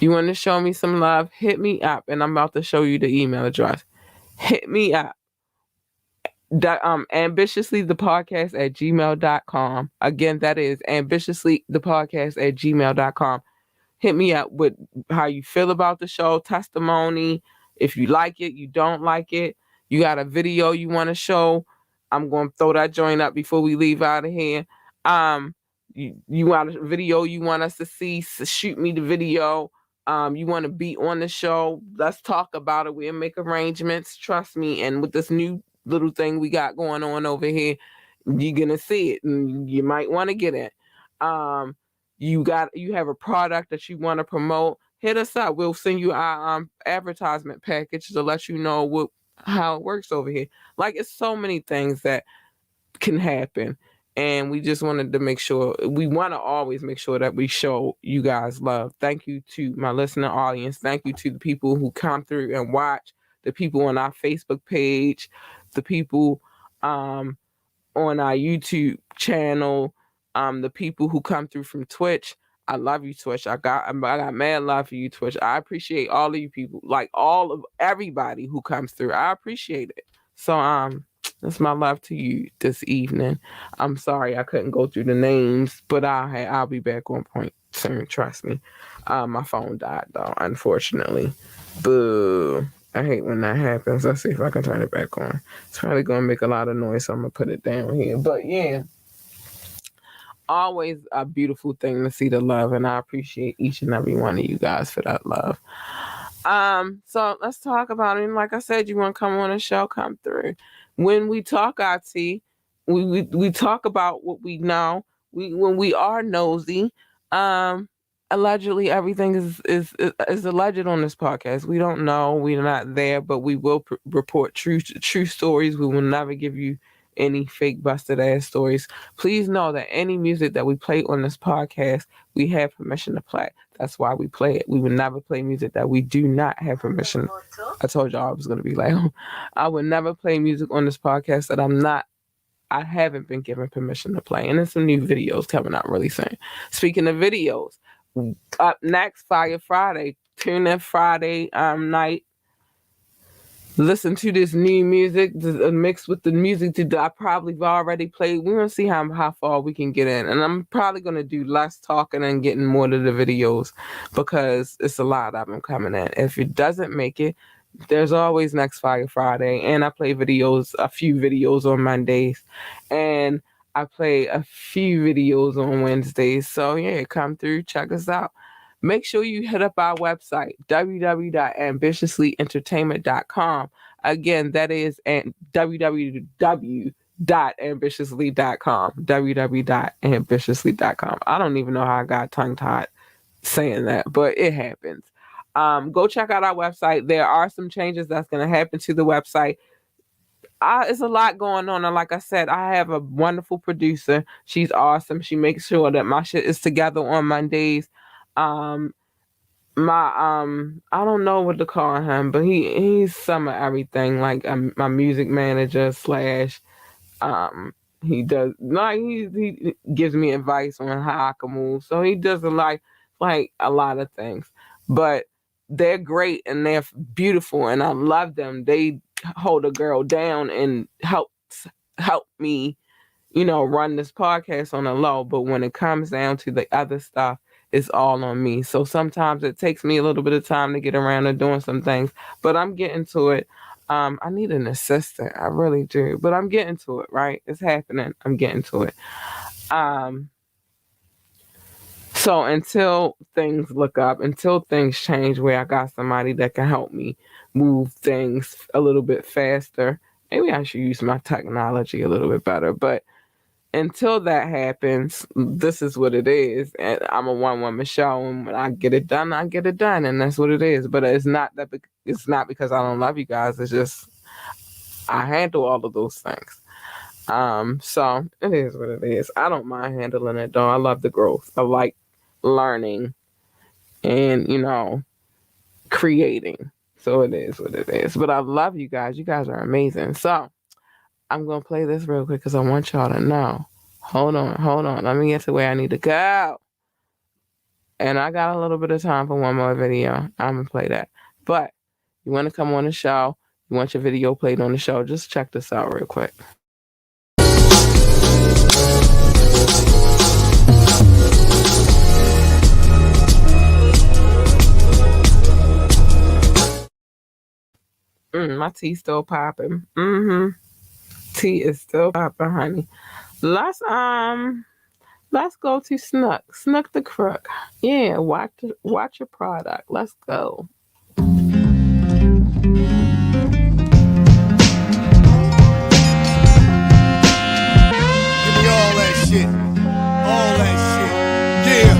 You want to show me some love? Hit me up, and I'm about to show you the email address. Hit me up. ambitiouslythepodcast@gmail.com. Again, that is ambitiouslythepodcast@gmail.com. Hit me up with how you feel about the show, testimony. If you like it, you don't like it, you got a video you want to show, I'm going to throw that joint up before we leave out of here. You want a video you want us to see, so shoot me the video. You want to be on the show, let's talk about it. We'll make arrangements, trust me. And with this new little thing we got going on over here, you're gonna see it and you might want to get it. You have a product that you want to promote, hit us up. We'll send you our advertisement package to let you know how it works over here. Like, it's so many things that can happen. And we just wanted to make sure, we want to always make sure that we show you guys love. Thank you to my listening audience. Thank you to the people who come through and watch, the people on our Facebook page, the people on our YouTube channel, the people who come through from Twitch. I love you, Twitch. I got mad love for you, Twitch. I appreciate all of you people, like everybody who comes through. I appreciate it. So that's my love to you this evening. I'm sorry I couldn't go through the names, but I'll be back on point soon. Trust me. My phone died though, unfortunately. Boo. I hate when that happens. Let's see if I can turn it back on. It's probably gonna make a lot of noise, so I'm gonna put it down here. But yeah, always a beautiful thing to see the love, and I appreciate each and every one of you guys for that love. So let's talk about it. And like I said, you want to come on the show, come through. When we talk IT, we talk about what we know. When we are nosy, allegedly everything is alleged on this podcast. We don't know, we're not there, but we will report true stories. We will never give you any fake busted ass stories. Please know that any music that we play on this podcast, we have permission to play. That's why we play it. We would never play music that we do not have permission. I told y'all I was going to be loud. I would never play music on this podcast that I haven't been given permission to play. And there's some new videos coming out really soon. Speaking of videos, up next, Fire Friday. Tune in Friday night. Listen to this new music mixed with the music that I probably have already played. We're going to see how far we can get in. And I'm probably going to do less talking and getting more to the videos because it's a lot of them coming in. If it doesn't make it, there's always next Fire Friday. And I play a few videos on Mondays. And I play a few videos on Wednesdays. So yeah, come through, check us out. Make sure you hit up our website, www.ambitiouslyentertainment.com. Again, that is www.ambitiously.com. www.ambitiously.com. I don't even know how I got tongue-tied saying that, but it happens. Go check out our website. There are some changes that's going to happen to the website. It's a lot going on. And like I said, I have a wonderful producer. She's awesome. She makes sure that my shit is together on Mondays. I don't know what to call him, but he's some of everything. Like my music manager / he gives me advice on how I can move. So he does a lot of things, but they're great and they're beautiful and I love them. They hold a girl down and help me, run this podcast on the low. But when it comes down to the other stuff, it's all on me. So sometimes it takes me a little bit of time to get around to doing some things, but I'm getting to it. I need an assistant. I really do, but I'm getting to it, right? It's happening. I'm getting to it. So until things look up, until things change where I got somebody that can help me move things a little bit faster, maybe I should use my technology a little bit better, but until that happens, this is what it is. And I'm a one-woman show, and when I get it done, I get it done, and that's what it is. But it's not because I don't love you guys. It's just I handle all of those things. So it is what it is. I don't mind handling it though. I love the growth. I like learning and creating. So it is what it is. But I love you guys. You guys are amazing. So I'm going to play this real quick because I want y'all to know. Hold on. Let me get to where I need to go. And I got a little bit of time for one more video. I'm going to play that. But you want to come on the show, you want your video played on the show, just check this out real quick. My tea still popping. Tea is still popping, honey. Let's go to Snook the Crook. Yeah, watch your product. Let's go. Give me all that shit. Yeah.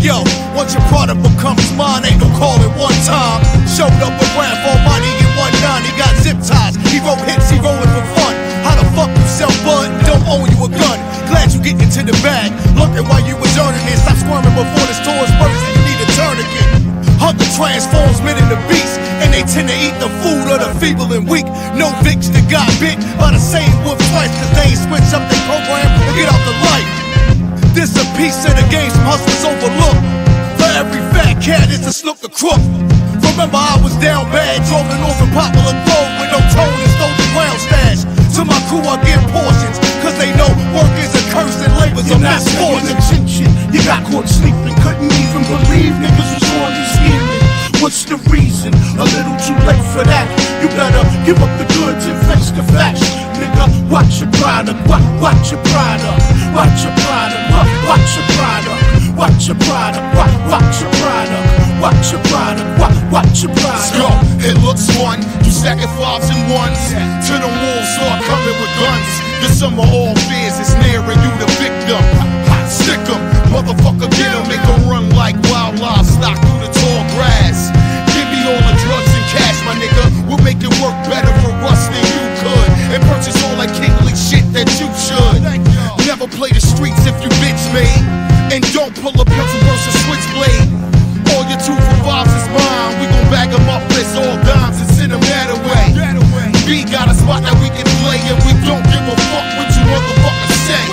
Yo, once your product becomes mine, ain't no call it one time. Showed up with Rap for money in 190, got zip ties. He wrote hits, he rolling for fun. How the fuck you say transforms men into beasts, and they tend to eat the food of the feeble and weak. No Vicks that got bit by the same wolf twice, cause they ain't switch up their program or get out the light. This a piece of the game some hustlers overlook. For every fat cat is a snook a crook. Remember I was down bad, driving off in Popular Grove with no tone and stole the ground stash. To my crew I give portions, cause they know work is a curse and labor's a misfortune. Attention, you got caught sleeping, couldn't even believe niggas was on you scheming. What's the reason? A little too late for that. You better give up the goods and face the facts. Nigga, watch your product, watch your product, watch your product, watch your product, watch your product, watch your product, watch your product, watch your product. Let's go, it looks fun. You stacking fives and ones. To the walls start coming with guns. The sum of all fears is nearing you the victim. Stick 'em, motherfucker, get 'em. Make 'em run like wild livestock through the tall grass. Give me all the drugs and cash, my nigga. We'll make it work better for us than you could. And purchase all that kingly shit that you should. Never play the streets if you bitch made. And don't pull a pencil versus switchblade. All your 2 for 5s is mine. We gon' bag 'em up, list all dimes and send 'em that away. B got a spot that we can play, and we don't give a fuck what you motherfuckers say.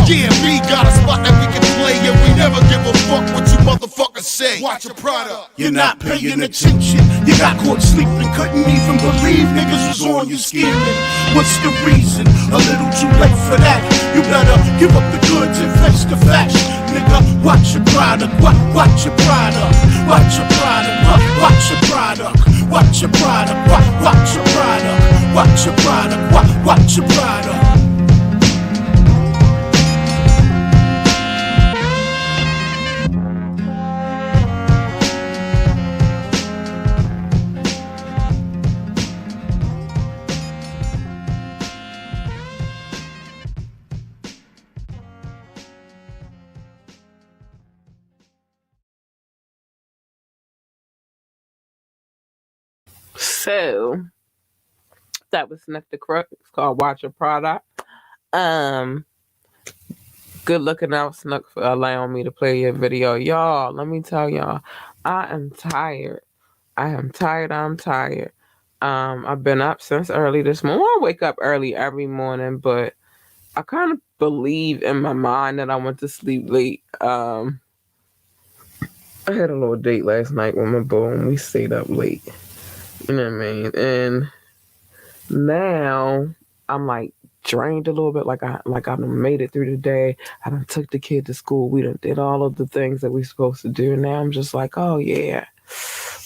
Yeah, B got a spot that we can play, and we never give a fuck what you motherfuckers say. Watch your product. You're not paying attention. You got caught sleeping, couldn't even believe niggas was on you scheming. What's the reason? A little too late for that. You better give up the goods and face the facts. Nigga, watch your product, watch your product, watch your product, watch your product, watch your product, watch your product, watch your product, watch your product. So that was Sniff the Crook. It's called Watch Your Product. Good looking out, Snook, for allowing me to play your video. Y'all, let me tell y'all, I am tired. I'm tired. I've been up since early this morning. I wake up early every morning, but I kind of believe in my mind that I went to sleep late. I had a little date last night with my boo, and we stayed up late. You know what I mean? And now I'm like drained a little bit, like I done made it through the day. I done took the kid to school. We done did all of the things that we supposed to do. Now I'm just like, oh yeah.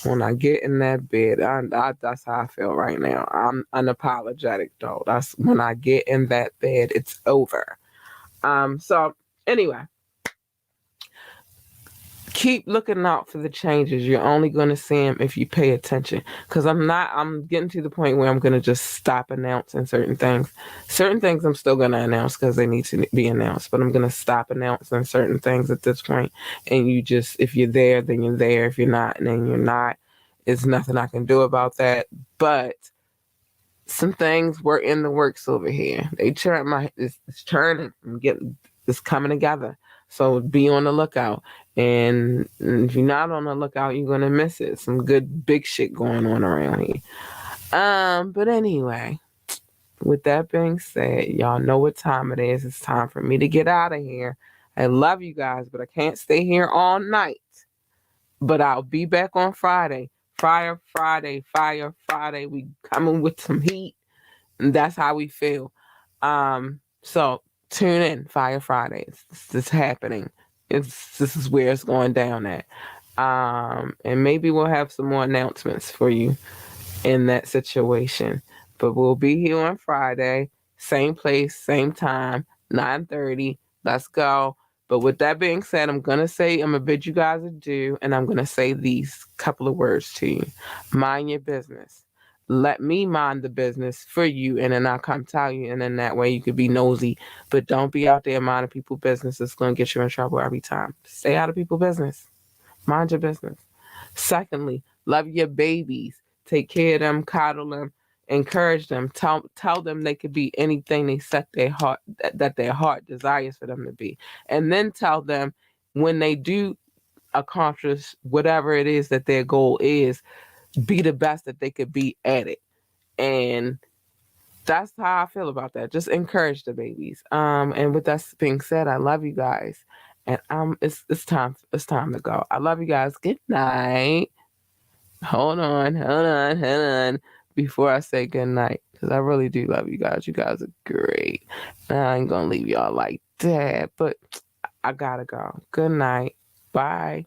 When I get in that bed, that's how I feel right now. I'm unapologetic though. That's when I get in that bed, it's over. So anyway. Keep looking out for the changes. You're only going to see them if you pay attention. Because I'm getting to the point where I'm going to just stop announcing certain things. Certain things I'm still going to announce because they need to be announced. But I'm going to stop announcing certain things at this point. And you just, if you're there, then you're there. If you're not, then you're not. There's nothing I can do about that. But some things were in the works over here. It's turning. It's coming together. So be on the lookout. And if you're not on the lookout, you're going to miss it. Some good big shit going on around here. But anyway, with that being said, y'all know what time it is. It's time for me to get out of here. I love you guys, but I can't stay here all night. But I'll be back on Friday. Fire Friday. We coming with some heat. And that's how we feel. So tune in. Fire Fridays. It's happening. This is where it's going down at. And maybe we'll have some more announcements for you in that situation. But we'll be here on Friday, same place, same time, 9:30. Let's go. But with that being said, I'm going to bid you guys adieu, and I'm going to say these couple of words to you. Mind your business. Let me mind the business for you, and then I'll come tell you, and then that way you could be nosy. But don't be out there minding people's business. It's going to get you in trouble every time. Stay out of people's business. Mind your business. Secondly, love your babies. Take care of them, coddle them, encourage them. Tell them they could be anything they set their heart, that their heart desires for them to be. And then tell them when they do accomplish whatever it is that their goal is, be the best that they could be at it. And that's how I feel about that. Just encourage the babies. And with that being said, I love you guys. And it's time to go. I love you guys. Good night. Hold on. Before I say good night, because I really do love you guys. You guys are great. I ain't gonna leave y'all like that, but I gotta go. Good night. Bye.